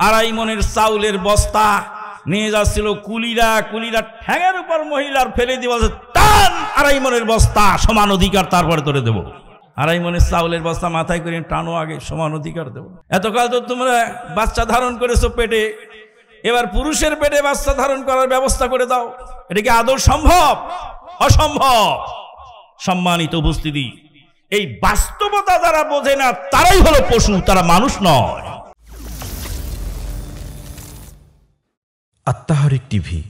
আড়াই মনের চাউলের বস্তা নিয়ে যাচ্ছিল কুলিরা। কুলিরা ঠ্যাঙের উপর মহিলার ফেলে দিয়ে বলছে, টান আড়াই মনের বস্তা, সমান অধিকার তারপরে তোরে দেবো। আড়াই মনের চাউলের বস্তা মাথায় করে টানো, আগে সমান অধিকার দেবো। এতকাল তো তোমরা বাচ্চা ধারণ করেছো পেটে, এবার পুরুষের পেটে বাচ্চা ধারণ করার ব্যবস্থা করে দাও। এটা কি আদৌ সম্ভব? অসম্ভব। সম্মানিত উপস্থিতি, এই বাস্তবতা যারা বোঝে না তারাই হলো পশু, তারা মানুষ নয়। আত্মাহারিক টিভি,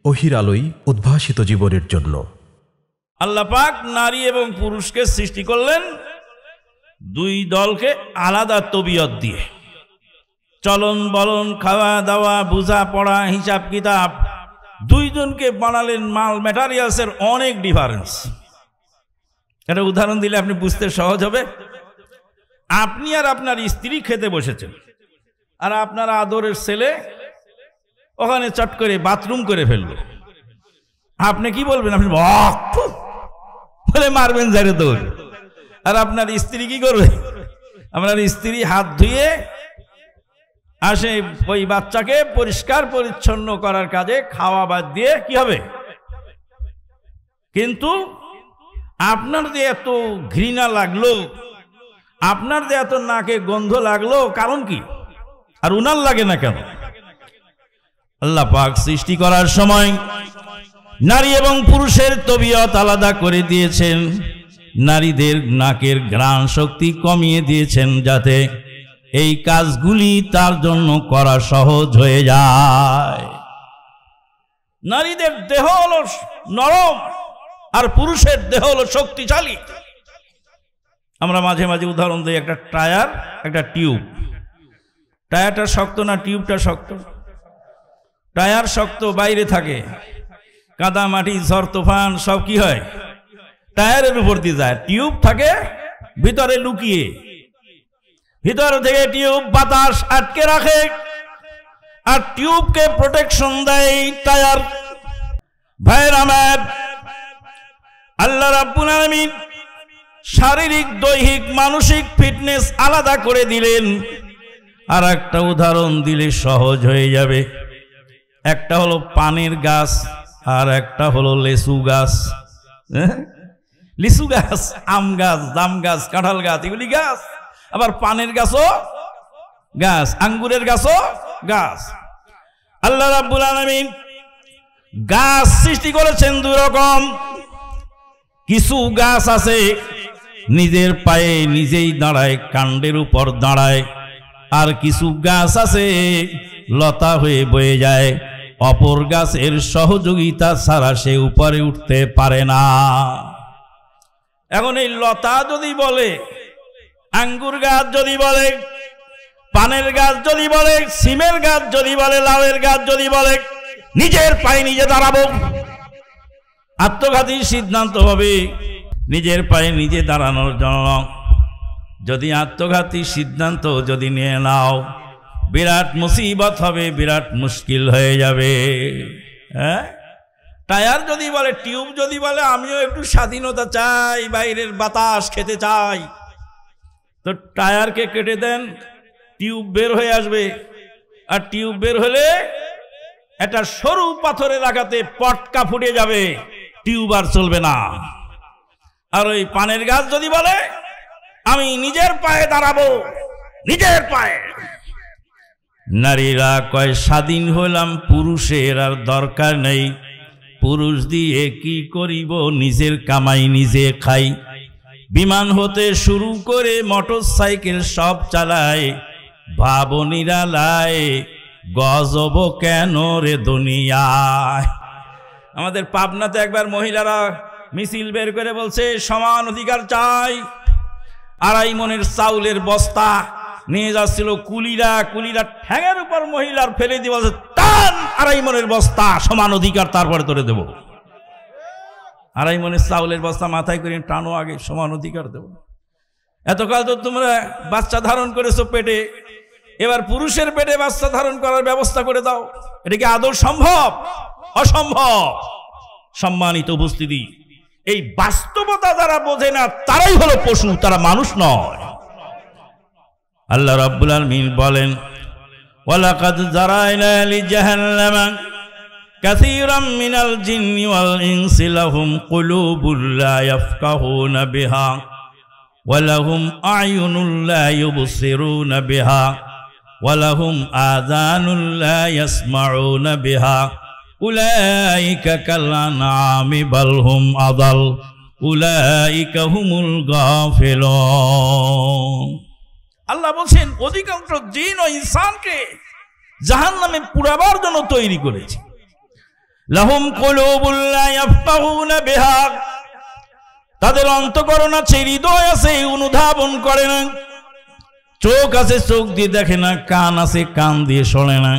ওহির আলোয় উদ্ভাসিত জীবনের জন্য। আল্লাহ পাক নারী এবং পুরুষকে সৃষ্টি করলেন দুই দলকে আলাদা তবিয়ত দিয়ে। চলন বলন, খাওয়া দাওয়া, বুঝা পড়া, হিসাব কিতাব, দুইজনকে বানালেন মাল ম্যাটেরিয়ালসের অনেক ডিফারেন্স। একটা উদাহরণ দিলে আপনি বুঝতে সহজ হবে। আপনি আর আপনার স্ত্রী খেতে বসেছেন, আর আপনার আদরের ছেলে ওখানে চট করে বাথরুম করে ফেললো। আপনি কি বলবেন? আপনি বলে মারবেন যারে তোর। আর আপনার স্ত্রী কি করবে? আপনার স্ত্রী হাত ধুয়ে আসে ওই বাচ্চাকে পরিষ্কার পরিচ্ছন্ন করার কাজে, খাওয়া বাদ দিয়ে কি হবে। কিন্তু আপনার যে এত ঘৃণা লাগলো, আপনার যে এত নাকে গন্ধ লাগলো, কারণ কি? আর উনার লাগে না কেন? আল্লাহ পাক সৃষ্টি করার সময় নারী এবং পুরুষের তবিয়ত আলাদা করে দিয়েছেন। নারীদের নাকের ঘ্রাণ শক্তি কমিয়ে দিয়েছেন, যাতে এই কাজগুলি তার জন্য করা সহজ হয়ে যায়। নারীদের দেহ হলো নরম, আর পুরুষের দেহ হলো শক্তিশালী। আমরা মাঝে মাঝে উদাহরণ দিই, একটা টায়ার, একটা টিউব। টায়ারটা শক্ত না টিউবটা শক্ত? টায়ার শক্ত, বাইরে থাকে, কাদা মাটি ঝড় তুফান সব কি হয় টায়ারের উপর দিয়ে যায়। টিউব থাকে ভিতরে লুকিয়ে, ভিতর থেকে টিউব বাতাস আটকে রাখে, আর টিউবকে প্রোটেকশন দেয় টায়ার। ভাইয়ের আমার, আল্লাহ রাব্বুল আলামিন শারীরিক, দৈহিক, মানসিক ফিটনেস আলাদা করে দিলেন। আর একটা উদাহরণ দিলে সহজ হয়ে যাবে। একটা হলো পানের গাছ, আর একটা হলো লেসু গাছ। লিচু গাছ, আম গাছ, জাম গাছ, কাঁঠাল গাছ, এগুলি গাছ। আবার পানের গাছও গাছ, আঙ্গুরের গাছও গাছ। আল্লাহ রাব্বুল আলামিন গাছ সৃষ্টি করেছেন দুই রকম। কিছু গাছ আছে নিজের পায়ে নিজেই দাঁড়ায়, কাণ্ডের উপর দাঁড়ায়। আর কিছু গাছ আছে লতা হয়ে বয়ে যায়, অপর গাছের সহযোগিতা ছাড়া সে উপরে উঠতে পারে না। এখন এই লতা যদি বলে, আঙ্গুর গাছ যদি বলে, পানের গাছ যদি বলে, সিমের গাছ যদি বলে, লাউয়ের গাছ যদি বলে, নিজের পায়ে নিজে দাঁড়াবো, আত্মঘাতী সিদ্ধান্ত হবে নিজের পায়ে নিজে দাঁড়ানোর জন্য। যদি আত্মঘাতী সিদ্ধান্ত যদি নিয়ে নাও, বিরাট মুসিবত হবে, বিরাট মুশকিল হয়ে যাবে। হ্যাঁ, টায়ার যদি বলে, টিউব যদি বলে, আমিও একটু স্বাধীনতা চাই, বাইরের বাতাস খেতে চাই, তো টায়ারকে কেটে দেন, টিউব বের হয়ে আসবে। আর টিউব বের হলে একটা সরু পাথরের আঘাতে পটকা ফুটে যাবে, টিউব আর চলবে না। আর ওই পানের গাছ যদি বলে, আমি নিজের পায়ে দাঁড়াবো, নিজের পায়ে। নারীরা কয়, স্বাধীন হলাম, পুরুষের আর দরকার নেই, পুরুষ দিয়ে কি করিব, নিজের কামাই নিজে খাই। বিমান হতে শুরু করে মোটর সাইকেল সব চালায়, ভাবো নিরালায়, গজব কেন রে দুনিয়ায়। আমাদের পাবনাতে একবার মহিলারা মিছিল বের করে বলছে, সমান অধিকার চাই। আড়াই মনের চাউলের বস্তা নিয়ে যাচ্ছিল কুলিরা। কুলিরা ঠ্যাঙের উপর মহিলার ফেলে দিয়ে বলছে, টান আড়াই মনের বস্তা, সমান অধিকার তারপরে তোরে দেব। আড়াই মনের চাউলের বস্তা মাথায় করে টানো, আগে সমান অধিকার দেব। এতকাল তো তোমরা বাচ্চা ধারণ করেছো পেটে, এবার পুরুষের পেটে বাচ্চা ধারণ করার ব্যবস্থা করে দাও। এটা কি আদৌ সম্ভব? অসম্ভব। সম্মানিত উপস্থিতি, এই বাস্তবতা যারা বোঝে না তারাই হলো পশু, তারা মানুষ নয়। আল্লাহ রাব্বুল আলামিন বলেন, ওয়ালাকাদ যারাইনা লিজাহান্নামা কাসীরাম মিনাল জিন্নি ওয়াল ইনসি লাহুম কুলুবুল লা ইয়াফকাহুনা বিহা ওয়া লাহুম আ'য়ুনুল লা ইউবসিরুনা বিহা ওয়া লাহুম আযানুল লা ইয়াসমাউনা বিহা উলাইকা কাল আনআমি বাল হুম আদাল উলাইকা হুমুল গাফিলুন। আল্লাহ বলেন অধিকাংশ জিন ও ইনসানকে জাহান্নামে পুরাবার জন্য তৈরি করেছে। লাহুম কুলুবুল লা ইয়াফকাহুনা বিহা, তাদের অন্তঃকরণ আছে, হৃদয় আছে, অনুধাবন করে না। চোখ আছে, চোখ দিয়ে দেখে না। কান আছে, কান দিয়ে শোনে না।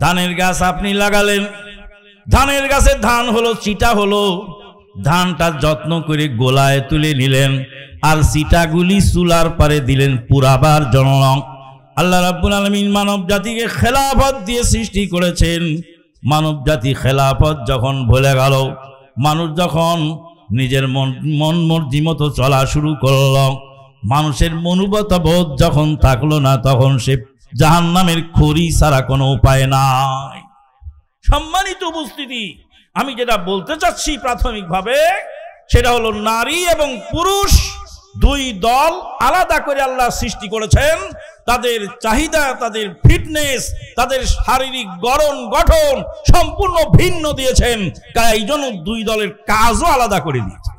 ধানের গাছ আপনি লাগালেন, ধানের গাছে ধান হলো, চিটা হলো, ধানটা যত্ন করে গোলায় তুলে নিলেন, আর চিটাগুলি চুলার পারে দিলেন পুরাবার জন্য। আল্লাহ রাব্বুল আলামিন মানব জাতিকে খেলাফত দিয়ে সৃষ্টি করেছেন। মানব জাতি খেলাফত যখন ভুলে গেল, মানুষ যখন নিজের মন মর্জি মতো চলা শুরু করল, মানুষের মনুবতা বোধ যখন থাকলো না, তখন সে জাহান্নামের খড়ি ছাড়া কোনো উপায় নাই। সম্মানিত উপস্থিতি, আমি যেটা বলতে চাচ্ছি প্রাথমিকভাবে সেটা হলো নারী এবং পুরুষ দুই দল আলাদা করে আল্লাহ সৃষ্টি করেছেন। তাদের চাহিদা, তাদের ফিটনেস, তাদের শারীরিক গঠন সম্পূর্ণ ভিন্ন দিয়েছেন। এই জন্য দুই দলের কাজও আলাদা করে দিয়েছেন।